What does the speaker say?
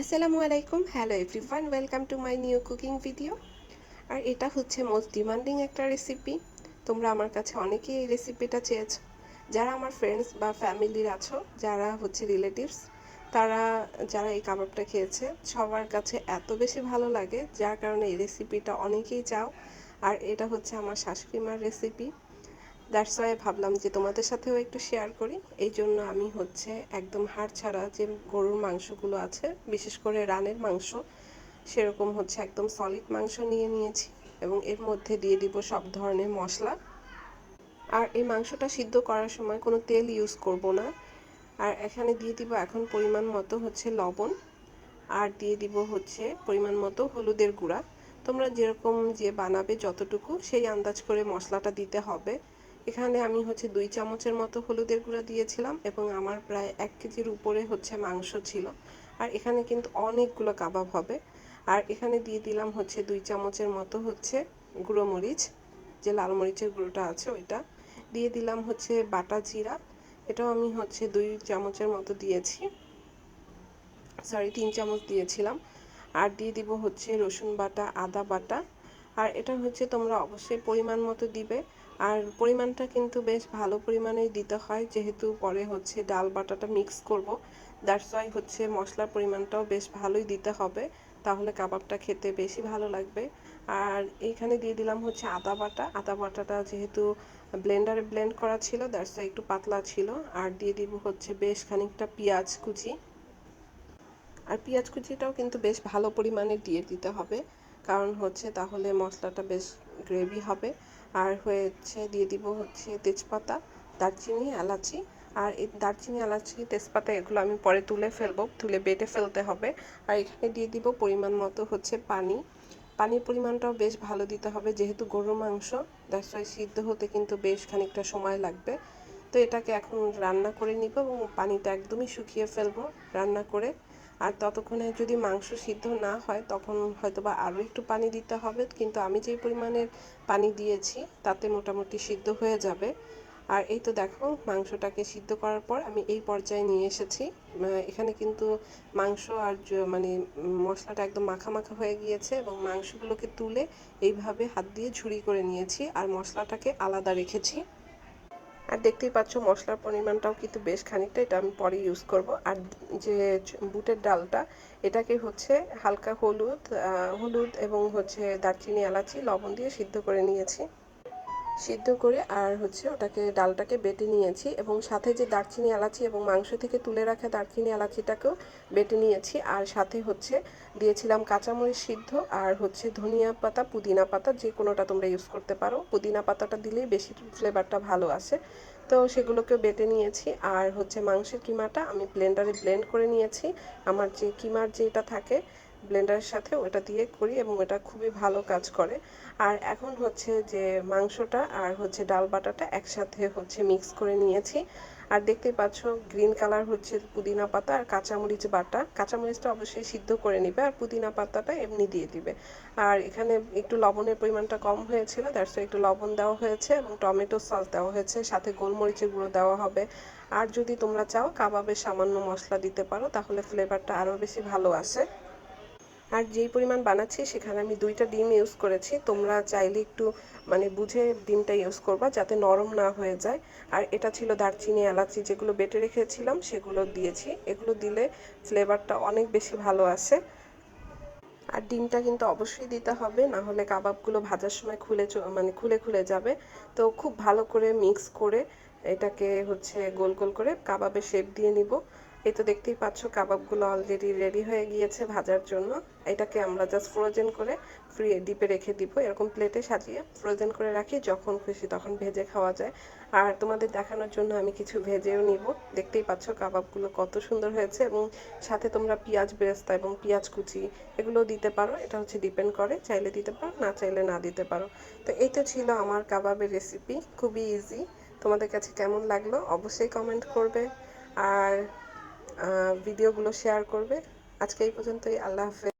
আসসালামু আলাইকুম, hello everyone, welcome to my new cooking video. আর এটা হচ্ছে মোস্ট ডিমান্ডিং একটা রেসিপি। তোমরা আমার কাছে অনেকেই এই রেসিপিটা চেয়েছো। যারা আমার ফ্রেন্ডস বা ফ্যামিলির আছো, যারা হচ্ছে রিলেটিভস, তারা যারা এই কাবাবটা খেয়েছে সবার কাছে এত বেশি ভালো লাগে, যার কারণে এই রেসিপিটা অনেকেই চাও। আর এটা হচ্ছে আমার শাশুড়ি মার রেসিপি। দ্যাটস ওয়াই ভাবলাম যে তোমাদের সাথেও একটু শেয়ার করি। এই জন্য আমি হচ্ছে একদম হাড় ছাড়া যে গরুর মাংসগুলো আছে, বিশেষ করে রানের মাংস, সেরকম হচ্ছে একদম সলিড মাংস নিয়ে নিয়েছি এবং এর মধ্যে দিয়ে দিব সব ধরনের মশলা। আর এই মাংসটা সিদ্ধ করার সময় কোনো তেল ইউজ করব না। আর এখানে দিয়ে দিব এখন পরিমাণ মতো হচ্ছে লবণ, আর দিয়ে দিব হচ্ছে পরিমাণ মতো হলুদের গুঁড়া। তোমরা যেরকম যে বানাবে যতটুকু সেই আন্দাজ করে মশলাটা দিতে হবে। এখানে আমি হচ্ছে 2 চামচের মতো হলুদের গুঁড়া দিয়েছিলাম এবং আমার প্রায় 1 কেজির উপরে হচ্ছে মাংস ছিল। আর এখানে কিন্তু অনেকগুলো কাবাব হবে। আর এখানে দিয়ে দিলাম হচ্ছে 2 চামচের মতো হচ্ছে গুঁড়ো মরিচ, যে লাল মরিচের গুঁড়োটা আছে ওইটা দিয়ে দিলাম। হচ্ছে বাটা জিরা, এটাও আমি হচ্ছে 2 চামচের মতো দিয়েছি, 3 চামচ দিয়েছিলাম। আর দিয়ে দিব হচ্ছে রসুন বাটা, আদা বাটা। আর এটা হচ্ছে তোমরা অবশ্যই পরিমাণ মতো দিবে। আর পরিমাণটা কিন্তু বেশ ভালো পরিমাণেই দিতে হয়, যেহেতু পরে হচ্ছে ডাল বাটাটা মিক্স করব। দ্যাটস ওয়াই হচ্ছে মশলার পরিমাণটাও বেশ ভালোই দিতে হবে, তাহলে কাবাবটা খেতে বেশি ভালো লাগবে। আর এইখানে দিয়ে দিলাম হচ্ছে আদা বাটা। আদা বাটাটা যেহেতু ব্লেন্ডারে ব্লেন্ড করা ছিল, দ্যাটস ওয়াই একটু পাতলা ছিল। আর দিয়ে দিব হচ্ছে বেশ খানিকটা পেঁয়াজ কুচি। আর পেঁয়াজ কুচিটাও কিন্তু বেশ ভালো পরিমাণে দিয়ে দিতে হবে, কারণ হচ্ছে তাহলে মশলাটা বেশ গ্রেভি হবে। আর হচ্ছে দিয়ে দিব হচ্ছে তেজপাতা, দারচিনি, এলাচি। আর এই দারচিনি, এলাচি, তেজপাতা এগুলো আমি পরে তুলে ফেলবো, তুলে বেটে ফেলতে হবে। আর এখানে দিয়ে দিব পরিমাণ মতো হচ্ছে পানি। পানির পরিমাণটাও বেশ ভালো দিতে হবে, যেহেতু গরুর মাংস, দ্যাটস ওয়াই সিদ্ধ হতে কিন্তু বেশ খানিকটা সময় লাগবে। তো এটাকে এখন রান্না করে নিব এবং পানিটা একদমই শুকিয়ে ফেলবো রান্না করে। আর ততক্ষণে যদি মাংস সিদ্ধ না হয় তখন হয়তোবা আরও একটু পানি দিতে হবে, কিন্তু আমি যে পরিমাণের পানি দিয়েছি তাতে মোটামুটি সিদ্ধ হয়ে যাবে। আর এই তো দেখো, মাংসটাকে সিদ্ধ করার পর আমি এই পর্যায়ে নিয়ে এসেছি। এখানে কিন্তু মাংস আর মানে মশলাটা একদম মাখা মাখা হয়ে গিয়েছে এবং মাংসগুলোকে তুলে এইভাবে হাত দিয়ে ঝুরি করে নিয়েছি আর মশলাটাকে আলাদা রেখেছি। আর দেখতেই পাচ্ছ মশলার পরিমাণটাও কিন্তু বেশ খানিকটা, এটা আমি পরে ইউজ করব। আর যে বুটের ডালটা, এটাকে হচ্ছে হালকা হলুদ এবং হচ্ছে দারচিনি, এলাচি, লবণ দিয়ে সিদ্ধ করে নিয়েছি। সিদ্ধ করে আর হচ্ছে ওটাকে ডালটাকে বেটে নিয়েছি এবং সাথে যে দারচিনি, এলাচি এবং মাংস থেকে তুলে রাখা দারচিনি, এলাচিটাকেও বেটে নিয়েছি। আর সাথে হচ্ছে দিয়েছিলাম কাঁচামরিচ সিদ্ধ আর হচ্ছে ধনিয়া পাতা, পুদিনা পাতা, যে কোনোটা তোমরা ইউজ করতে পারো। পুদিনা পাতাটা দিলেই বেশি ফ্লেভারটা ভালো আসে। তো সেগুলোকেও বেটে নিয়েছি। আর হচ্ছে মাংসের কিমাটা আমি ব্লেন্ডারে ব্লেন্ড করে নিয়েছি। আমার যে কিমার যেটা থাকে ব্লেন্ডারের সাথে ওটা দিয়ে করি এবং এটা খুবই ভালো কাজ করে। আর এখন হচ্ছে যে মাংসটা আর হচ্ছে ডাল বাটাটা একসাথে হচ্ছে মিক্স করে নিয়েছি। আর দেখতেই পাচ্ছ গ্রিন কালার হচ্ছে পুদিনা পাতা আর কাঁচামরিচ বাটা। কাঁচামরিচটা অবশ্যই সিদ্ধ করে নিবে আর পুদিনা পাতাটা এমনি দিয়ে দিবে। আর এখানে একটু লবণের পরিমাণটা কম হয়েছিল, দ্যাটস একটু লবণ দেওয়া হয়েছে এবং টমেটো সস দেওয়া হয়েছে, সাথে গোলমরিচের গুঁড়ো দেওয়া হবে। আর যদি তোমরা চাও কাবাবে সামান্য মশলা দিতে পারো, তাহলে ফ্লেভারটা আরও বেশি ভালো আসে। আর যেই পরিমাণ বানাচ্ছি সেখানে আমি 2টা ডিম ইউজ করেছি। তোমরা চাইলে একটু মানে বুঝে ডিমটা ইউজ করবা, যাতে নরম না হয়ে যায়। আর এটা ছিল দারচিনি, এলাচি যেগুলো বেটে রেখেছিলাম সেগুলো দিয়েছি। এগুলো দিলে ফ্লেভারটা অনেক বেশি ভালো আসে। আর ডিমটা কিন্তু অবশ্যই দিতে হবে, না হলে কাবাবগুলো ভাজার সময় মানে খুলে খুলে যাবে। তো খুব ভালো করে মিক্স করে এটাকে হচ্ছে গোল গোল করে কাবাবের শেপ দিয়ে নিব। এই তো দেখতেই পাচ্ছ কাবাবগুলো অলরেডি রেডি হয়ে গিয়েছে ভাজার জন্য। এটাকে আমরা জাস্ট ফ্রোজেন করে ডিপে রেখে দিব, এরকম প্লেটে সাজিয়ে ফ্রোজেন করে রাখি, যখন খুশি তখন ভেজে খাওয়া যায়। আর তোমাদের দেখানোর জন্য আমি কিছু ভেজেও নিব। দেখতেই পাচ্ছ কাবাবগুলো কত সুন্দর হয়েছে এবং সাথে তোমরা পেঁয়াজ বেরেস্তা এবং পেঁয়াজ কুচি এগুলো দিতে পারো, এটা হচ্ছে ডিপেন্ড করে, চাইলে দিতে পারো, না চাইলে না দিতে পারো। তো এই তো ছিল আমার কাবাবের রেসিপি, খুবই ইজি। তোমাদের কাছে কেমন লাগলো অবশ্যই কমেন্ট করবে আর ভিডিওগুলো শেয়ার করবে। আজকে এই পর্যন্তই, আল্লাহ হাফেজ।